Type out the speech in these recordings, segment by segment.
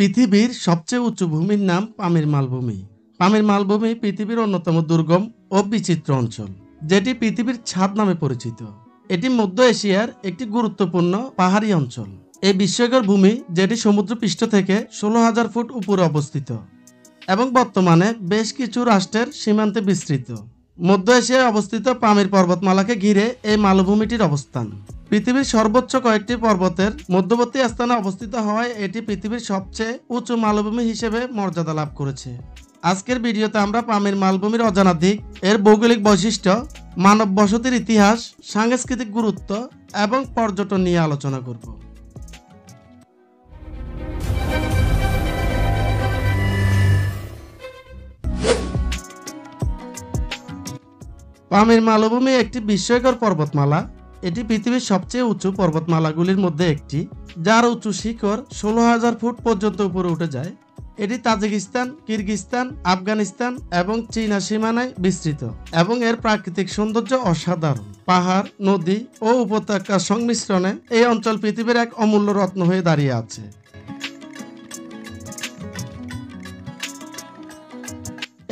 পৃথিবীর সবচেয়ে উঁচু ভূমির নাম পামির মালভূমি। পামির মালভূমি পৃথিবীর অন্যতম দুর্গম ও বিচিত্র অঞ্চল, যেটি পৃথিবীর ছাদ নামে পরিচিত। এটি মধ্য এশিয়ার একটি গুরুত্বপূর্ণ পাহাড়ি অঞ্চল। এই বিস্ময়কর ভূমি, যেটি সমুদ্রপৃষ্ঠ থেকে 16,000 ফুট উপরে অবস্থিত এবং বর্তমানে বেশ কিছু রাষ্ট্রের সীমান্তে বিস্তৃত। মধ্য এশিয়ায় অবস্থিত পামির পর্বতমালাকে ঘিরে এই মালভূমিটির অবস্থান। পৃথিবীর সর্বোচ্চ কয়েকটি পর্বতের মধ্যবর্তী স্থানে অবস্থিত হওয়ায় এটি পৃথিবীর সবচেয়ে উঁচু মালভূমি হিসেবে মর্যাদা লাভ করেছে। আজকের ভিডিওতে আমরা পামির মালভূমির অজানা দিক, এর ভৌগোলিক বৈশিষ্ট্য, মানব বসতির ইতিহাস, সাংস্কৃতিক গুরুত্ব এবং পর্যটন নিয়ে আলোচনা করব। পামির মালভূমি একটি বিস্ময়কর পর্বতমালা। এটি পৃথিবীর সবচেয়ে উঁচু পর্বতমালাগুলির মধ্যে একটি, যার উঁচু শিখর 16,000 ফুট পর্যন্ত উপরে উঠে যায়। এটি তাজিকিস্তান, কিরগিজস্তান, আফগানিস্তান এবং চীনা সীমানায় বিস্তৃত এবং এর প্রাকৃতিক সৌন্দর্য অসাধারণ। পাহাড়, নদী ও উপত্যকার সংমিশ্রণে এই অঞ্চল পৃথিবীর এক অমূল্য রত্ন হয়ে দাঁড়িয়ে আছে।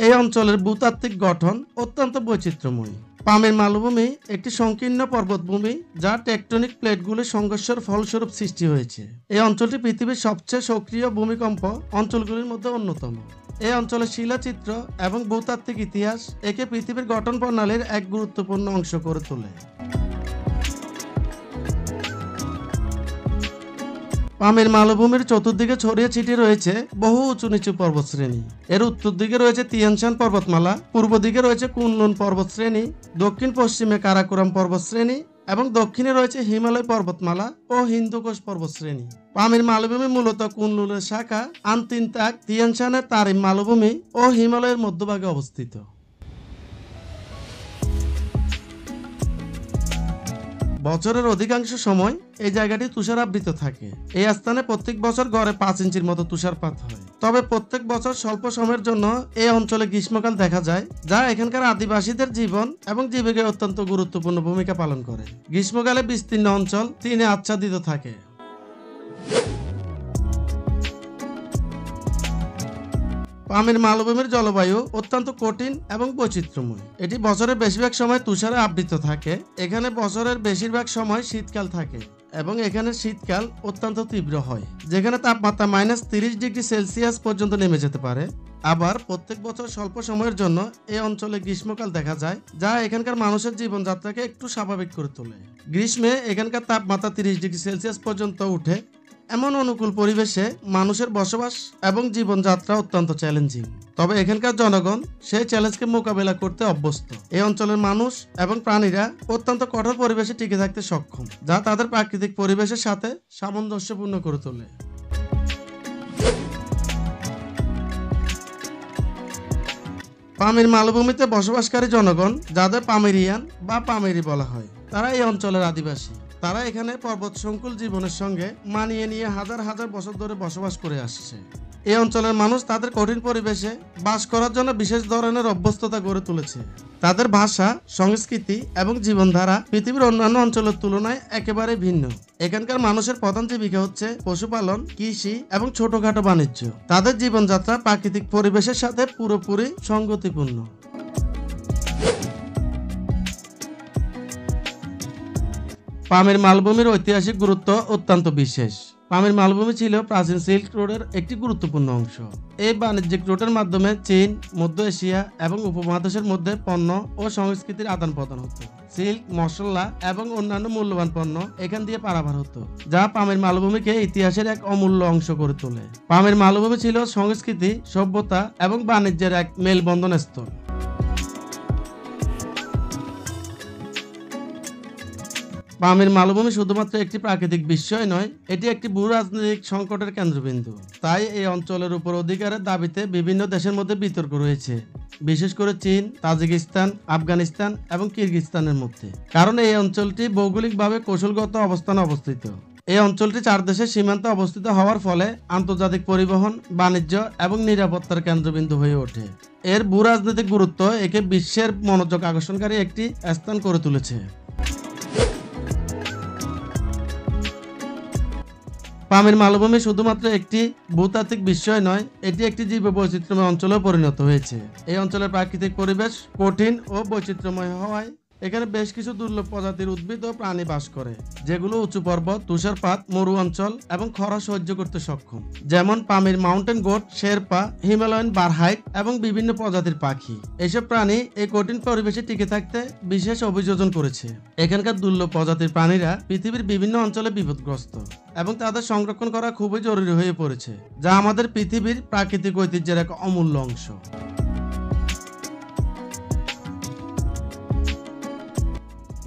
এই অঞ্চলের ভূতাত্ত্বিক গঠন অত্যন্ত বৈচিত্র্যময়। পামির মালভূমি একটি সংকীর্ণ পর্বতভূমি, যা টেকটনিক প্লেটগুলির সংঘর্ষের ফলস্বরূপ সৃষ্টি হয়েছে। এই অঞ্চলটি পৃথিবীর সবচেয়ে সক্রিয় ভূমিকম্প অঞ্চলগুলির মধ্যে অন্যতম। এই অঞ্চলের শিলাচিত্র এবং ভূতাত্ত্বিক ইতিহাস একে পৃথিবীর গঠন প্রণালীর এক গুরুত্বপূর্ণ অংশ করে তোলে। পামির মালভূমির চতুর্দিকে ছড়িয়ে ছিটিয়ে রয়েছে বহু উঁচু নিচু পর্বতশ্রেণী। এর উত্তর দিকে রয়েছে তিয়ানশান পর্বতমালা, পূর্ব দিকে রয়েছে কুনলুন পর্বতশ্রেণী, দক্ষিণ পশ্চিমে কারাকোরাম পর্বতশ্রেণী এবং দক্ষিণে রয়েছে হিমালয় পর্বতমালা ও হিন্দুকুশ পর্বতশ্রেণী। পামির মালভূমি মূলত কুনলুনের শাখা আনতিনতাক, তিয়ানশানের তারিম মালভূমি ও হিমালয়ের মধ্যভাগে অবস্থিত। বছরের অধিকাংশ সময় এই জায়গাটি তুষারাবৃত থাকে। এই স্থানে প্রত্যেক বছর গড়ে 5 ইঞ্চির মতো তুষারপাত হয়। তবে প্রত্যেক বছর স্বল্প সময়ের জন্য এই অঞ্চলে গ্রীষ্মকাল দেখা যায়, যা এখানকার আদিবাসীদের জীবন এবং জীবিকায় অত্যন্ত গুরুত্বপূর্ণ ভূমিকা পালন করে। গ্রীষ্মকালে বিস্তীর্ণ অঞ্চল টিনে আচ্ছাদিত থাকে। পামির মালভূমির জলবায়ু অত্যন্ত কঠিন এবং বৈচিত্র্যময়। এটি বছরের বেশিরভাগ সময় তুষারে আবৃত থাকে। এখানে বছরের বেশিরভাগ সময় শীতকাল থাকে এবং এখানে শীতকাল অত্যন্ত তীব্র হয়, যেখানে তাপমাত্রা -30 ডিগ্রি সেলসিয়াস পর্যন্ত নেমে যেতে পারে। আবার প্রত্যেক বছর স্বল্প সময়ের জন্য এই অঞ্চলে গ্রীষ্মকাল দেখা যায়, যা এখানকার মানুষের জীবনযাত্রাকে একটু স্বাভাবিক করে তোলে। গ্রীষ্মে এখানকার তাপমাত্রা 30 ডিগ্রি সেলসিয়াস পর্যন্ত উঠে। এমন অনুকূল পরিবেশে মানুষের বসবাস এবং জীবনযাত্রা অত্যন্ত চ্যালেঞ্জিং। তবে এখানকার জনগণ সেই চ্যালেঞ্জকে মোকাবেলা করতে অভ্যস্ত। এই অঞ্চলের মানুষ এবং প্রাণীরা অত্যন্ত কঠোর পরিবেশে টিকে থাকতে সক্ষম, যা তাদের প্রাকৃতিক পরিবেশের সাথে সামঞ্জস্যপূর্ণ করে তোলে। পামির মালভূমিতে বসবাসকারী জনগণ, যাদের পামিরিয়ান বা পামিরি বলা হয়, তারা এই অঞ্চলের আদিবাসী। তারা এখানে পর্বত সংকুল জীবনের সঙ্গে মানিয়ে নিয়ে হাজার হাজার বছর ধরে বসবাস করে আসছে। এই অঞ্চলের মানুষ তাদের কঠিন পরিবেশে বাস করার জন্য বিশেষ ধরনের অভ্যস্ততা গড়ে তুলেছে। তাদের ভাষা, সংস্কৃতি এবং জীবনধারা পৃথিবীর অন্যান্য অঞ্চলের তুলনায় একেবারে ভিন্ন। এখানকার মানুষের প্রধান জীবিকা হচ্ছে পশুপালন, কৃষি এবং ছোটখাটো বাণিজ্য। তাদের জীবনযাত্রা প্রাকৃতিক পরিবেশের সাথে পুরোপুরি সঙ্গতিপূর্ণ। পামির মালভূমির ঐতিহাসিক গুরুত্ব অত্যন্ত বিশেষ। পামির মালভূমি ছিল প্রাচীন সিল্ক রোডের একটি গুরুত্বপূর্ণ অংশ। এই বাণিজ্যিক রুটের মাধ্যমে চীন, মধ্য এশিয়া এবং উপমহাদেশের মধ্যে পণ্য ও সংস্কৃতির আদান প্রদান হতো। সিল্ক, মশলা এবং অন্যান্য মূল্যবান পণ্য এখান দিয়ে পারাপার হতো, যা পামির মালভূমিকে ইতিহাসের এক অমূল্য অংশ করে তোলে। পামির মালভূমি ছিল সংস্কৃতি, সভ্যতা এবং বাণিজ্যের এক মেলবন্ধন স্থল। পামির মালভূমি শুধুমাত্র একটি প্রাকৃতিক বিস্ময় নয়, এটি একটি ভূ-রাজনৈতিক সংকটের কেন্দ্রবিন্দু। তাই এই অঞ্চলের উপর অধিকারের দাবিতে বিভিন্ন দেশের মধ্যে বিতর্ক রয়েছে, বিশেষ করে চীন, তাজিকিস্তান, আফগানিস্তান এবং কিরগিজস্তানের মধ্যে। কারণ এই অঞ্চলটি ভৌগোলিকভাবে কৌশলগত অবস্থানে অবস্থিত। এই অঞ্চলটি 4 দেশের সীমান্তে অবস্থিত হওয়ার ফলে আন্তর্জাতিক পরিবহন, বাণিজ্য এবং নিরাপত্তার কেন্দ্রবিন্দু হয়ে ওঠে। এর ভূ-রাজনৈতিক গুরুত্ব একে বিশ্বের মনোযোগ আকর্ষণকারী একটি স্থান করে তুলেছে। পামির মালভূমি শুধুমাত্র একটি ভূতাত্ত্বিক বিষয় নয়, এটি একটি জীববৈচিত্র্যময় অঞ্চলেও পরিণত হয়েছে। এই অঞ্চলের প্রাকৃতিক পরিবেশ কঠিন ও বৈচিত্র্যময় হওয়ায় এখানে বেশ কিছু দুর্লভ প্রজাতির উদ্ভিদ ও প্রাণী বাস করে, যেগুলো উঁচু পর্বত, তুষারপাত, মরু অঞ্চল এবং খরা সহ্য করতে সক্ষম। যেমন Pamir mountain goat, Sherpa, Himalayan বারহাইট এবং বিভিন্ন প্রজাতির পাখি। এসব প্রাণী এই কঠিন পরিবেশে টিকে থাকতে বিশেষ অভিযোজন করেছে। এখানকার দুর্লভ প্রজাতির প্রাণীরা পৃথিবীর বিভিন্ন অঞ্চলে বিপদগ্রস্ত এবং তাদের সংরক্ষণ করা খুবই জরুরি হয়ে পড়েছে, যা আমাদের পৃথিবীর প্রাকৃতিক ঐতিহ্যের এক অমূল্য অংশ।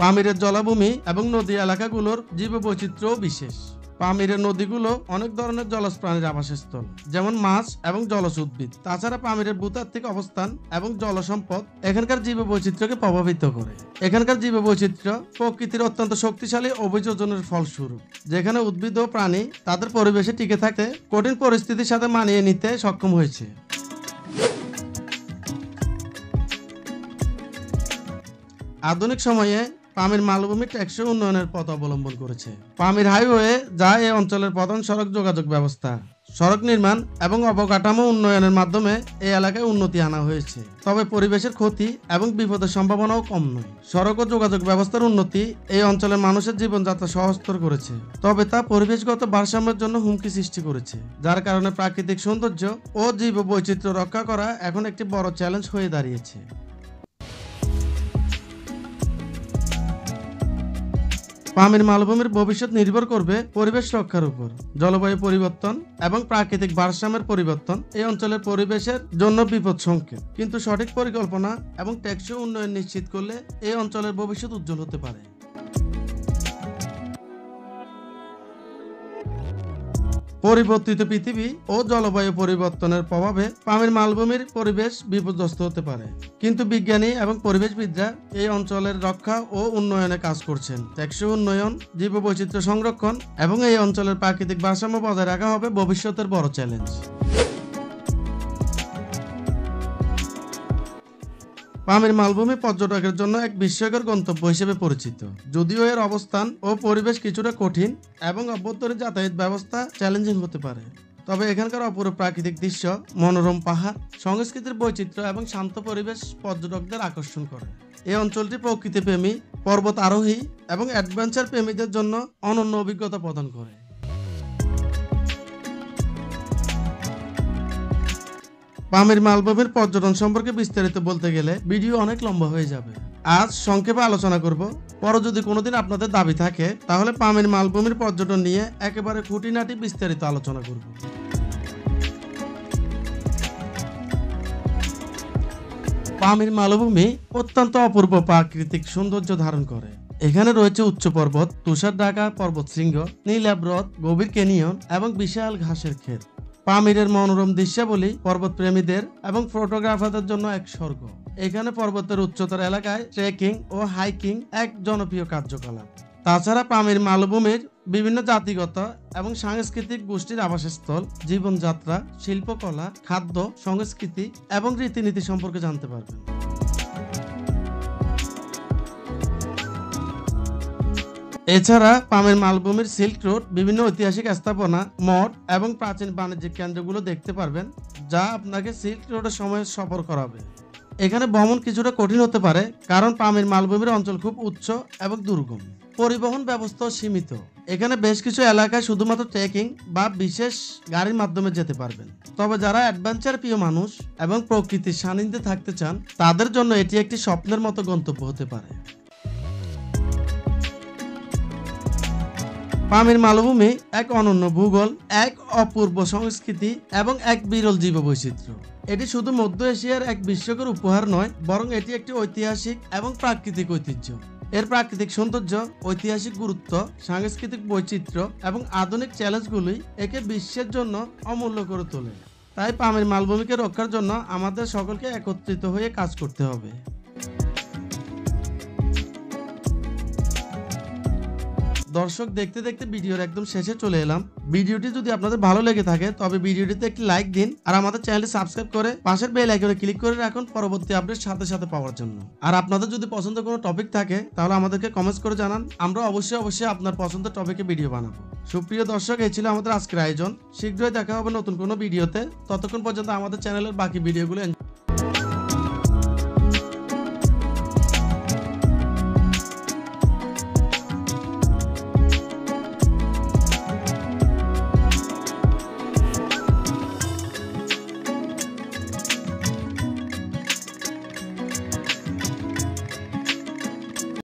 পামিরের জলাভূমি এবং নদী এলাকাগুলোর জীববৈচিত্র্যও বিশেষ। পামিরের নদীগুলো অনেক ধরনের জলজ প্রাণীর আবাসস্থল, যেমন মাছ এবং জলজ উদ্ভিদ। তাছাড়া পামিরের ভূতাত্ত্বিক অবস্থান এবং জলসম্পদ এখানকার জীববৈচিত্র্যকে প্রভাবিত করে। এখানকার জীববৈচিত্র্য প্রকৃতির অত্যন্ত শক্তিশালী অভিযোজনের ফলস্বরূপ, যেখানে উদ্ভিদ ও প্রাণী তাদের পরিবেশে টিকে থাকতে কঠিন পরিস্থিতির সাথে মানিয়ে নিতে সক্ষম হয়েছে। আধুনিক সময়ে পামির মালভূমি টেকসই উন্নয়নের পথ অবলম্বন করেছে। পামির হাইওয়ে, যা এই অঞ্চলের প্রধান সড়ক যোগাযোগ ব্যবস্থা, সড়ক নির্মাণ এবং অবকাঠামো উন্নয়নের মাধ্যমে এই এলাকায় উন্নতি আনা হয়েছে। তবে পরিবেশের ক্ষতি এবং বিপদের সম্ভাবনাও কম নয়। সড়ক ও যোগাযোগ ব্যবস্থার উন্নতি এই অঞ্চলের মানুষের জীবনযাত্রা সহজতর করেছে, তবে তা পরিবেশগত ভারসাম্যের জন্য হুমকি সৃষ্টি করেছে, যার কারণে প্রাকৃতিক সৌন্দর্য ও জীববৈচিত্র্য রক্ষা করা এখন একটি বড় চ্যালেঞ্জ হয়ে দাঁড়িয়েছে। পামির মালভূমির ভবিষ্যৎ নির্ভর করবে পরিবেশ রক্ষার উপর। জলবায়ু পরিবর্তন এবং প্রাকৃতিক ভারসাম্যের পরিবর্তন এই অঞ্চলের পরিবেশের জন্য বিপদ সংকেত, কিন্তু সঠিক পরিকল্পনা এবং টেকসই উন্নয়ন নিশ্চিত করলে এই অঞ্চলের ভবিষ্যৎ উজ্জ্বল হতে পারে। পরিবর্তিত পৃথিবী ও জলবায়ু পরিবর্তনের প্রভাবে পামির মালভূমির পরিবেশ বিপর্যস্ত হতে পারে, কিন্তু বিজ্ঞানী এবং পরিবেশবিদরা এই অঞ্চলের রক্ষা ও উন্নয়নে কাজ করছেন। টেকসই উন্নয়ন, জীববৈচিত্র্য সংরক্ষণ এবং এই অঞ্চলের প্রাকৃতিক ভারসাম্য বজায় রাখা হবে ভবিষ্যতের বড় চ্যালেঞ্জ। পামির মালভূমি পর্যটকের জন্য এক বিস্ময়কর গন্তব্য হিসেবে পরিচিত, যদিও এর অবস্থান ও পরিবেশ কিছুটা কঠিন এবং অভ্যন্তরীণ যাতায়াত ব্যবস্থা চ্যালেঞ্জিং হতে পারে। তবে এখানকার অপূর্ব প্রাকৃতিক দৃশ্য, মনোরম পাহাড়, সংস্কৃতির বৈচিত্র্য এবং শান্ত পরিবেশ পর্যটকদের আকর্ষণ করে। এই অঞ্চলটি প্রকৃতিপ্রেমী, পর্বত আরোহী এবং অ্যাডভেঞ্চার প্রেমীদের জন্য অনন্য অভিজ্ঞতা প্রদান করে। পামির মালভূমির পর্যটন সম্পর্কে বিস্তারিত বলতে গেলে ভিডিও অনেক লম্বা হয়ে যাবে। আজ সংক্ষেপে আলোচনা করব। পরে যদি কোনোদিন আপনাদের দাবি থাকে তাহলে পামির মালভূমির পর্যটন নিয়ে একেবারে খুঁটিনাটি বিস্তারিত আলোচনা করব। পামির মালভূমি অত্যন্ত অপূর্ব প্রাকৃতিক সৌন্দর্য ধারণ করে। এখানে রয়েছে উচ্চ পর্বত, তুষার ঢাকা পর্বতশৃঙ্গ, নীলাভ, গভীর ক্যানিয়ন এবং বিশাল ঘাসের ক্ষেত। পামিরের মনোরম দৃশ্যাবলী পর্বতপ্রেমীদের এবং ফটোগ্রাফারদের জন্য এক স্বর্গ। এখানে পর্বতের উচ্চতর এলাকায় ট্রেকিং ও হাইকিং এক জনপ্রিয় কার্যকলাপ। তাছাড়া পামির মালভূমির বিভিন্ন জাতিগত এবং সাংস্কৃতিক গোষ্ঠীর আবাসস্থল, জীবনযাত্রা, শিল্পকলা, খাদ্য, সংস্কৃতি এবং রীতিনীতি সম্পর্কে জানতে পারবেন। এছাড়া পামির মালভূমির সিল্ক রোড, বিভিন্ন ঐতিহাসিক স্থাপনা, মঠ এবং প্রাচীন বাণিজ্যিক কেন্দ্রগুলো দেখতে পারবেন, যা আপনাকে সিল্ক রোডের সময় সফর করাবে। এখানে ভ্রমণ কিছুটা কঠিন হতে পারে, কারণ পামির মালভূমির অঞ্চল খুব উচ্চ এবং দুর্গম। পরিবহন ব্যবস্থা সীমিত। এখানে বেশ কিছু এলাকায় শুধুমাত্র ট্রেকিং বা বিশেষ গাড়ির মাধ্যমে যেতে পারবেন। তবে যারা অ্যাডভেঞ্চার প্রিয় মানুষ এবং প্রকৃতির সান্নিধ্যে থাকতে চান, তাদের জন্য এটি একটি স্বপ্নের মতো গন্তব্য হতে পারে। পামির মালভূমি এক অনন্য ভূগোল, এক অপূর্ব সংস্কৃতি এবং এক বিরল জীববৈচিত্র্য। এটি শুধু মধ্য এশিয়ার এক বিস্ময়কর উপহার নয়, বরং এটি একটি ঐতিহাসিক এবং প্রাকৃতিক ঐতিহ্য। এর প্রাকৃতিক সৌন্দর্য, ঐতিহাসিক গুরুত্ব, সাংস্কৃতিক বৈচিত্র্য এবং আধুনিক চ্যালেঞ্জগুলি একে বিশ্বের জন্য অমূল্য করে তোলে। তাই পামির মালভূমিকে রক্ষার জন্য আমাদের সকলকে একত্রিত হয়ে কাজ করতে হবে। দর্শক দেখতে দেখতে ভিডিওর একদম শেষে চলে এলাম। ভিডিওটি যদি আপনাদের ভালো লেগে থাকে তবে ভিডিওটিতে একটি লাইক দিন আর আমাদের চ্যানেলটি সাবস্ক্রাইব করে পাশের বেল আইকনে ক্লিক করে রাখুন পরবর্তী আপডেট সাথে সাথে পাওয়ার জন্য। আর আপনাদের যদি পছন্দ কোনো টপিক থাকে তাহলে আমাদেরকে কমেন্টস করে জানান, আমরা অবশ্যই আপনার পছন্দের টপিকে ভিডিও বানাবো। সুপ্রিয় দর্শক, এই ছিল আমাদের আজকের আয়োজন। শীঘ্রই দেখা হবে নতুন কোনো ভিডিওতে। ততক্ষণ পর্যন্ত আমাদের চ্যানেলের বাকি ভিডিওগুলো